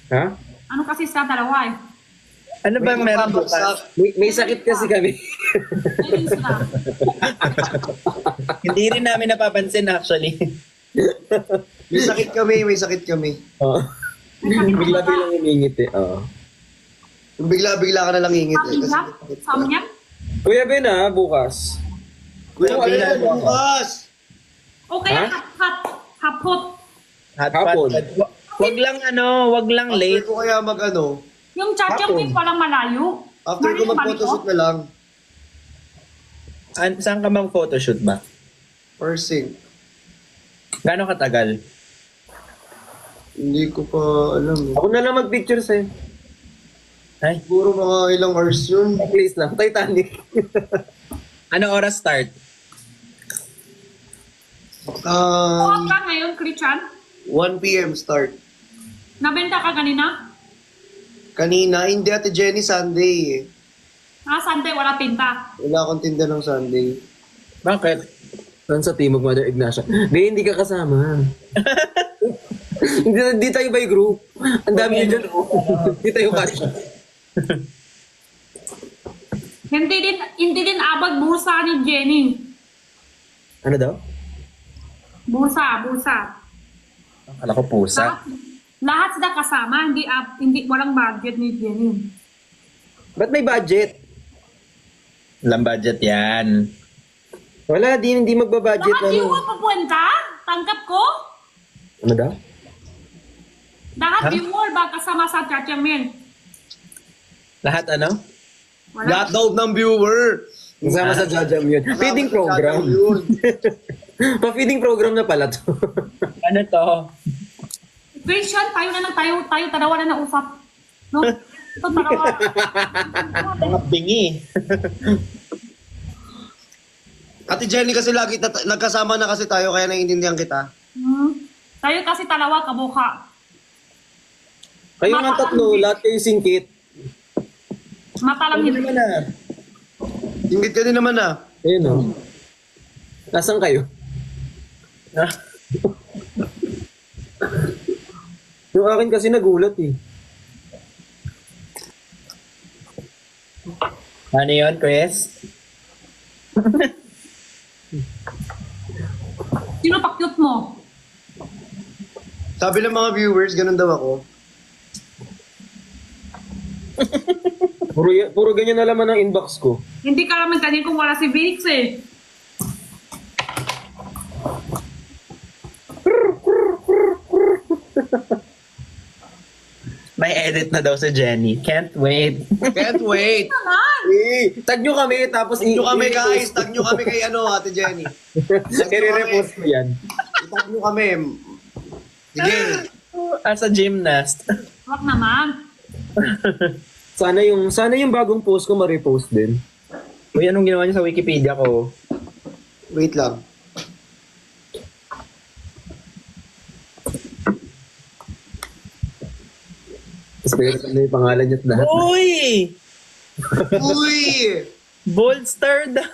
Ha? Ano kasi sa dalawa eh. Ano ba May meron babagsak. bukas? May sakit kasi kami. Ayun sila. Hindi rin namin napapansin actually. May sakit kami, may sakit kami. Oo. May sakit ka ba? Bigla-biglang umingit eh. Oo. Yung bigla-bigla ka na lang ingit Sabi eh. Kasi niya? may sakit ka. Sabi niya? Kuya Ben bukas. Kuya, Ano, Ben, ano? bukas! O kaya Ha? hapot. Hapon. Wag lang ano, wag lang After late. ko kaya mag-ano, Yung Chachang walang malayo. after ko Malayo ba mag-photoshoot ito? na lang, Saan ka bang photoshoot ba? or sync. Gano'ng katagal? Hindi ko pa alam eh. Ako na lang mag-picture sa'yo. Ay, Siguro mga ilang hours yun. Please lang. Titanic. ano oras start? Bukas ka ngayon, Christian? 1 p.m. start. Nabenta ka kanina? Kanina, hindi Ate Jenny, Sunday eh. Sunday, wala pinta. Wala akong tinda ng Sunday. Bakit? Saan sa Timog, Mother Ignacia? Hindi ka kasama. Hindi tayo by group. Ang dami nyo dyan. Hindi tayo kasya. Hindi din abag bursa ni Jenny. Ano daw? Bursa. Akala ko pusa. Lahat sila kasama, hindi walang budget ni Jenny. Ba't may budget? Walang budget yan. Wala, hindi magbabudget. Lahat yung Ano? papuwenta? Tangkap ko? Ano daw? Lahat Ha? viewer ba kasama sa Chachamil? Lahat ano? Wala. Lahat daw ng viewer! Kasama sa Jajam yun. Feeding program. Yun. Pa-feeding program na pala to. Ano to? Christian, tayo na lang tayo dalawa na nausap. No? Ito dalawa. Mga bingi. Ate Jenny kasi lagi nagkasama na kasi tayo kaya naiintindihan kita. Tayo kasi dalawa kabuka. Kayo nga tatlo, lahat kayo singkit. Mata lang Ano hindi. naman ah? Ingit ka din naman ah. Ayun o. Nasaan kayo? Ah, Yung akin kasi nagulat eh. ano yun, Chris? Sino pa-cute mo? Sabi ng mga viewers, ganun daw ako. Puro ganyan na laman ang inbox ko. Hindi ka naman kanina kung wala si Vix eh. May edit na daw si Jenny. Can't wait. Can't wait! Naman! Tag nyo kami, tapos Tag nyo kami guys, tag nyo kami kay Ate Jenny. I-repost ko yan. Itag nyo kami. Sige. As a gymnast. Wag naman. Sana yung bagong post ko ma-repost din. Uy, anong ginawa niya sa Wikipedia ko? Wait lang. Tapos pero ano yung pangalan niya at lahat. Uy! Uy! Bold star daw.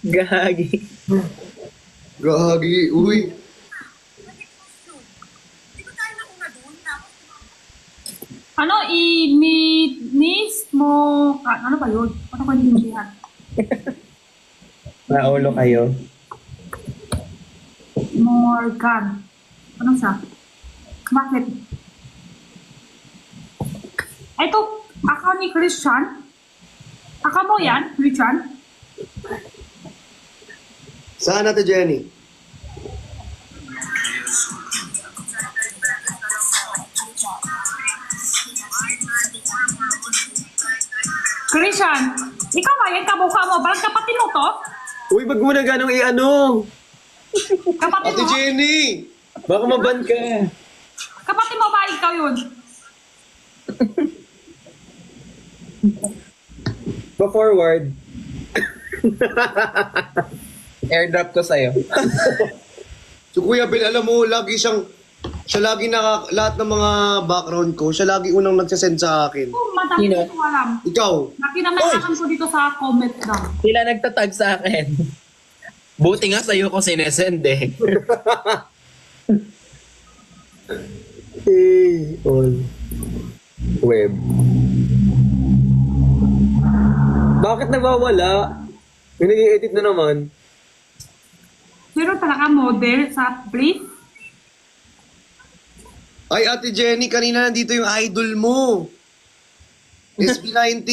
Gagi. Gagi, uy. Ano, i-nis mo... ano ba yun? Ano ba yung hindihan? Naulo kayo. Morgan. Ano siya? Bakit? Ito, aka ni Christian? Aka mo yan, Christian? Saan Ate Jenny? Christian, ikaw ba yan? Kamukha mo? Parang kapatid mo to? Uy, wag mo na ganong i-ano. Kapatid Ate mo? Jenny! Baka maban ka. Kapatid mo ba ikaw yun? Pa-forward. Airdrop ko sa'yo. So Kuya Bill, alam mo, siya lagi lahat ng mga background ko, siya lagi unang nagsasend sa akin. Oh, madami Sino? ko alam. Ikaw, Nakinamayakan ko dito sa comment lang. Sila nagtatag sa akin. Buti nga sa'yo ko sinesend eh. Hey, all. Web. Bakit nawawala? May nag-i-edit na naman. Pero talaga model sa brief. Ay, Ate Jenny, kanina nandito yung idol mo. SB19.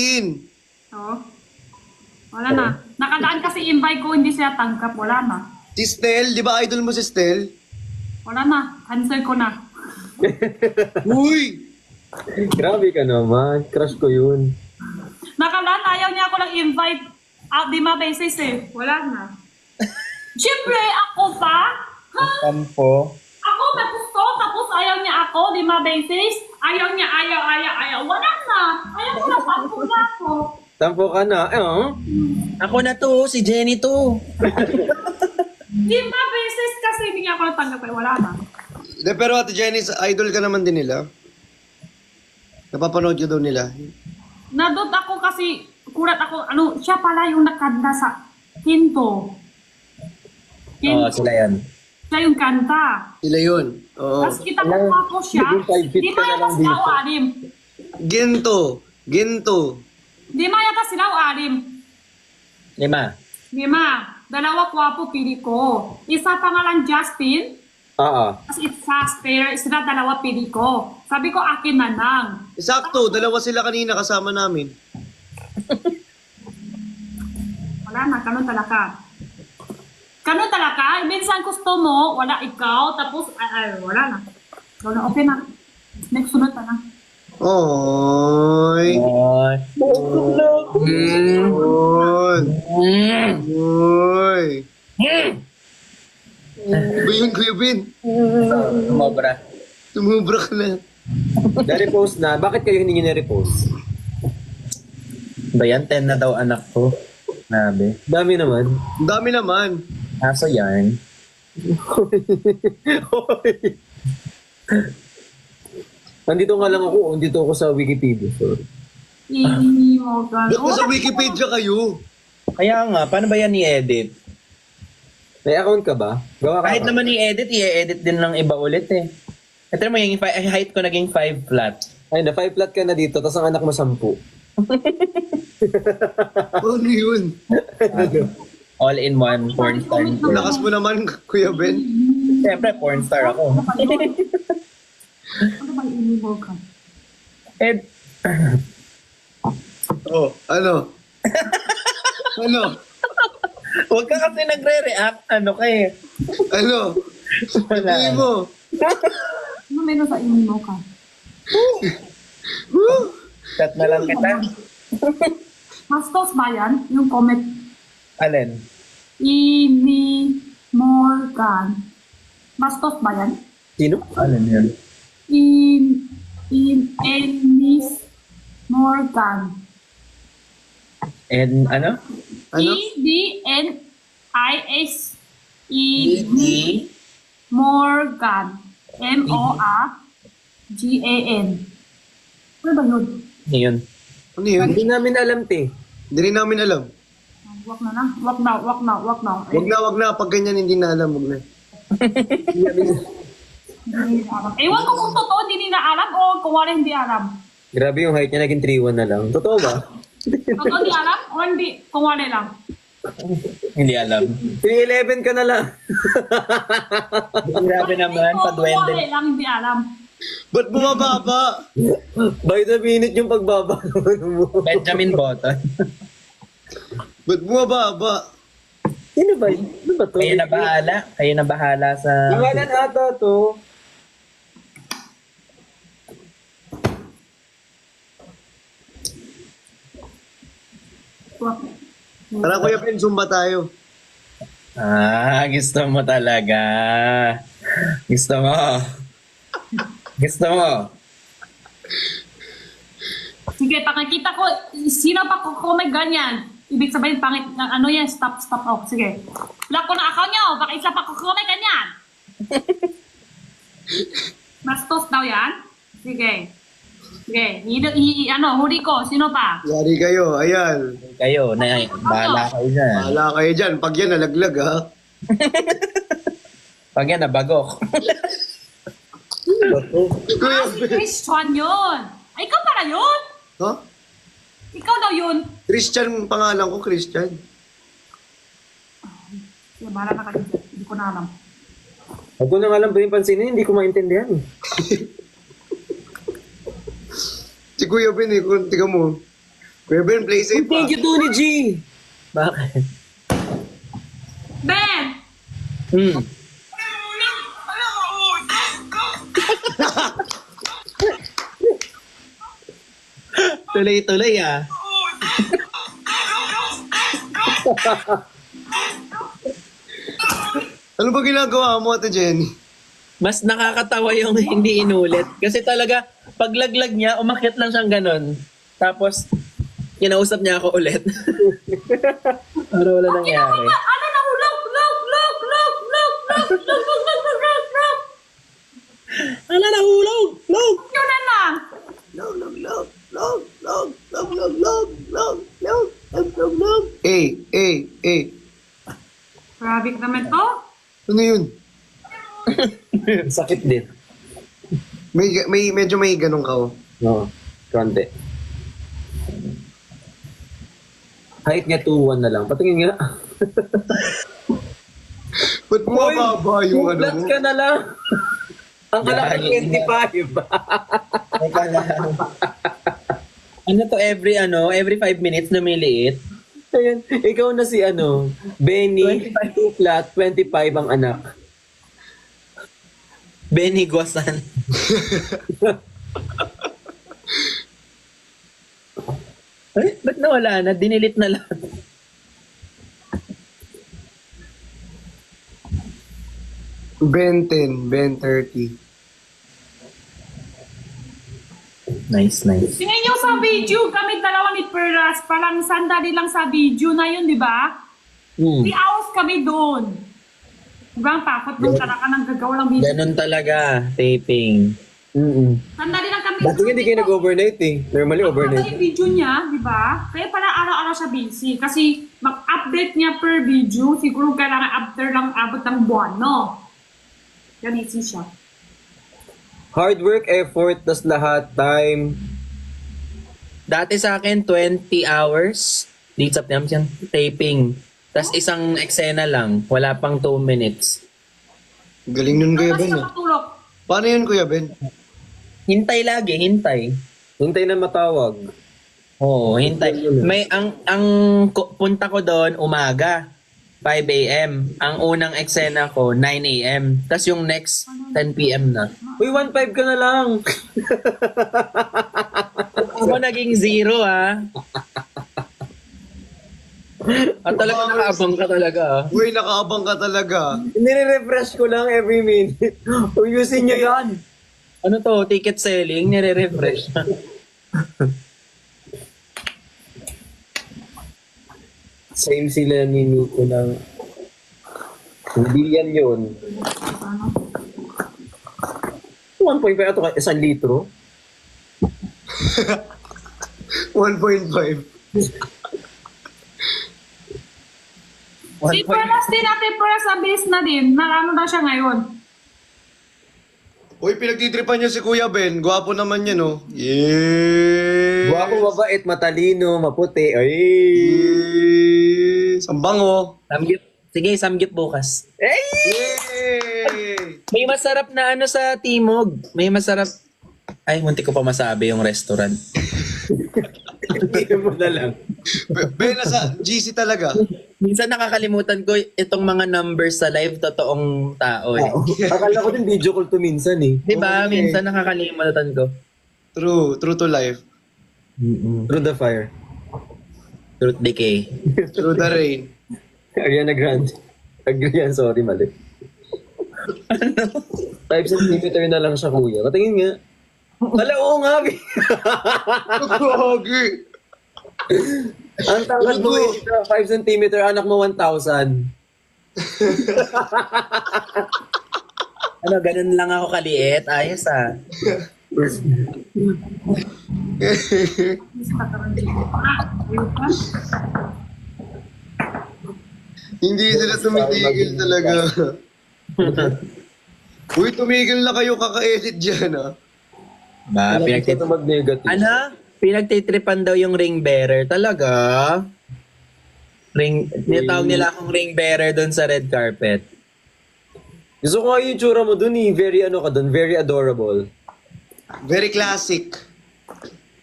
Oo. Wala na. Nakadaan kasi invite ko, hindi siya tanggap. Wala na. Si Stel, di ba idol mo si Stel? Wala na. Cancel ko na. Uy! Grabe ka naman. Crush ko yun. Nakadaan, ayaw niya ako lang invite. Di ma-basis eh. Wala na. Siyempre, ako pa? Ha? Tampo. Ako may gusto, tapos ayaw niya ako, di ma-basis. Ayaw niya, ayaw. Wala na. Ayaw ko na, tampo na ako. Tampo ka na. Ako na to, si Jenny to. Di ma-basis kasi hindi niya ako natanggap eh. Wala na. De, pero Ate Jenny, idol ka naman din nila. Napapanood ka daw nila. Nadot ako kasi, kurat ako, siya pala yung nakanda sa Kinto. Oo, sila yan. Siya yung kanta. Sila yun. Oo. Tapos kita ko ako siya. Naging 5 feet Di ka na mayata lang sila o dito. anim. Ginto. Di mayata sila o anim. 5. Lima. Dalawa kwapo pili ko. Isa pangalan Justin. Oo. Tapos isa spare. Sila dalawa pili ko. Sabi ko akin na lang. Sakto, dalawa sila kanina kasama namin. Wala na. Kanon talaga. Kanon talaga. Minsan gusto mo. Wala ikaw. Tapos wala na. Wala na. Okay na. Next sunod na. Oy. Oy. Oy. Ba yun, Kuya Ben? Sumobra. Tumubra ka na. Na-repost na. Bakit kayo hindi nyo na-repost? Ba yan? 10 na daw anak ko. Nabi. Dami naman. Ang dami naman. Aso yan. Nandito nga lang ako. Nandito ako sa Wikipedia. Sorry. Hindi mo gano'n. Ba't nasa Wikipedia kayo? Kaya nga, paano ba yan i-edit? May account ka ba? Gawa ka Kahit ba? naman i-edit, i-edit din ng iba ulit eh. Ito mo, yung height ko naging 5 flat. Ay, na 5 flat ka na dito, tapos ang anak mo 10. Ano yun? All in one, porn star. Lakas mo naman, Kuya Ben. Siyempre, porn star ako. Ano ba yung mo ka? Eh, Oh, ano? Ano? huwag ka kasi nagre-react. Ano ka eh. Ano? Wala. Sabihin mo. Ano meron sa mo ka? Chat na lang kita. Mastos ba yan? Yung comment. Alin? Ini Morgan. Mastos ba yan? Sino? Alin yun? Ennis Morgan. And ano? Ano? EDNIS. E. Morgan. Morgan. Ano ba yun? Yun. Ano yun? Hindi namin alam, te. Hindi rin namin alam. Wag na na. Wag na. Wag na. Pag ganyan, hindi na alam. Wag na. Hindi nila alam. Ewan ko kung totoo hindi nila alam o kung wala hindi alam. Grabe yung height niya, naging 3-1 na lang. Totoo ba? Totoo hindi alam o hindi kung wala lang. Hindi alam. 3-11 ka na lang. Grabe naman, Kung wala padwende. lang hindi alam. Ba't bumababa? By the minute yung pagbaba mo. Benjamin Button. Ba't bumababa? Sino ba? Ano ba to? Kayo na bahala. Kayo na bahala sa... Pangalan ata to. Tara, Kuya Ben, zumba tayo. Gusto mo talaga. Gusto mo. Gusto mo. Sige, pakikita ko, sino pa ko may ganyan. Ibig sabihin, pangit, ano yan, stop, off. Sige. Lock ko na account nyo, baka isa pa ko may ganyan. Mastos daw yan? Sige. Sige, huli ko, sino pa? Yari kayo, ayan. Kayo, na, bahala kayo dyan. Bahala kayo dyan. Pag yan, nalaglag ha. Pag yan, nabagok. Kuya Si Ben. Christian yun. Ay, ikaw pala yun. Ha? Ikaw daw yun. Christian pangalan ko, Christian. Sige, bahala na kayo dyan. Hindi ko na alam. Huwag ko na nga lang ba yung pansinin, hindi ko maintindihan eh. Si Kuya Ben eh, kung tiga mo. Kuya Ben, play safe pa. Thank you, Tony G! Bakit? Ben! Hmm. Tuloy-tuloy ah. Ano ba ginagawa mo, Ate Jenny? Mas nakakatawa yung hindi inulit. Kasi talaga, paglaglag niya, umakyat lang siyang ganun. Tapos, kinausap niya ako ulit. Para wala nangyari. Ano na hulog? Log! Ala, nahulog! Log! Yun na lang. Log. Grabe ka naman to. Ano yun? Sakit din. Medyo may ganun ka, oh. Oo, konti. Height niya 2'1 na lang. Patingin nga. Ba't mababa yung ano Flat mo? ka na lang. Ang kalaki Gagi. 25. Ano to, every 5 minutes lumiliit? Ayan, ikaw na si Benny, 2 flat, 25 ang anak. Benny Guasan. Ay, ba't nawala na? Dinilit na lahat. Ben 10, Ben 30. Nice. Tingnan nyo sa video, kami dalawa ni Perlas, parang sandali lang sa video na yun, di ba? 3 hours kami doon. Diba, takot nung talaga nang gagawa ng video. Ganun talaga, taping. Sandali lang kami Dati hindi kayo nag-overnight eh. Normally overnight. yung video niya, di ba? Kaya pala araw-araw siya busy. Kasi mag-update niya per video, siguro kailangan after lang abot ng buwan, no? Yan, easy siya. Hard work, effort, tas lahat, time. Dati sa akin, 20 hours. Dito sa yan, taping. Tapos isang eksena lang. Wala pang 2 minutes. Galing nun, Kuya Kasi Ben, siya eh. matulog. Paano yun, Kuya Ben? Hintay lagi, hintay. Hintay na matawag. Oo, hintay. Ang punta ko doon, umaga. 5 a.m. Ang unang eksena ko, 9 a.m. Tapos yung next, 10 p.m. na. Uy, 1.5 ka na lang. Ako naging 0 ah. At talaga nakaabang ka talaga ah. Uy, nakaabang ka talaga. Nire-refresh ko lang every minute. Uyusin niyo yan. Ano to, ticket selling, nire-refresh. Same sila ni Nico ng... Hindi yan yun. 1.5 ito, 1 litro. 1.5. Si Perlas din natin, Perlas, ang bilis na din. Ano na siya ngayon? Uy, pinagtitripan niya si Kuya Ben. Gwapo naman yan, oh. Yeah. Guwapo, mabait, matalino, maputi. Ay! Sambango. Samgip. Sige, samgip bukas. Yay! May masarap na ano sa Timog. May masarap... Ay, munti ko pa masabi yung restaurant. Hindi mo na lang. Ben, nasa GC talaga. Minsan nakakalimutan ko itong mga numbers sa live, totoong tao eh. Akala ko din video call to minsan eh. Di ba? Okay. Minsan nakakalimutan ko. True to life. Through the fire. Truth decay. Through the rain. Ariana Grande. Agrian, sorry, mali. 5 cm na lang siya, kuya. Patingin nga. Wala, oo nga, Bi. Gagi. Ang tangkad mo, 5 cm, anak mo 1,000. Ano, ganun lang ako kaliit. Ayos ah. Hindi sila tumitigil talaga. Uy, tumigil na kayo kaka-edit dyan, ah. Ba, Alam pinagtit... ko na mag-negative. Ano? Pinagtitripan daw yung ring bearer. Talaga? Nitawag nila akong ring bearer doon sa red carpet. Gusto ko nga yung tsura mo dun eh. Very ano ka dun, very adorable. Very classic.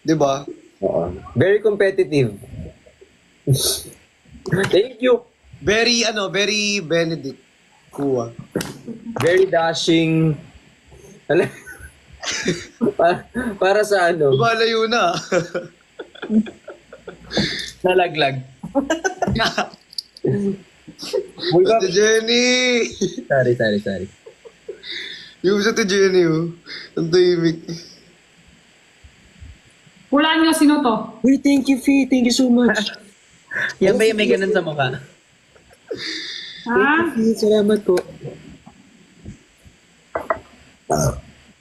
Di ba? Oo. Very competitive. Thank you. Very Benedict. Kuha. Very dashing. Ala- para sa ano? Lumalayo na. Nalaglag. Ate Jenny! Sorry. Yung sa Ate Jenny, oh. Ang tahimik. Hulaan nyo, sino to? Uy, thank you, Fee. Thank you so much. Yan ba yung may ganun sa mukha? Ha? Fee, salamat po.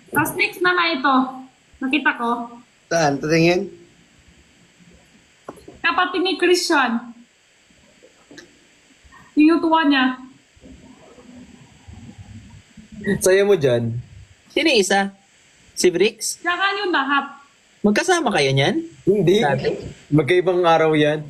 Tapos next na ito. Nakita ko. Saan? Tatingin? Kapatid ni Christian. Yung tuwa niya. Saya mo dyan. Sino yung isa? Si Brix? Tsaka yung lahat. Magkasama kayo niyan? Hindi. Dati? Magkaibang araw yan.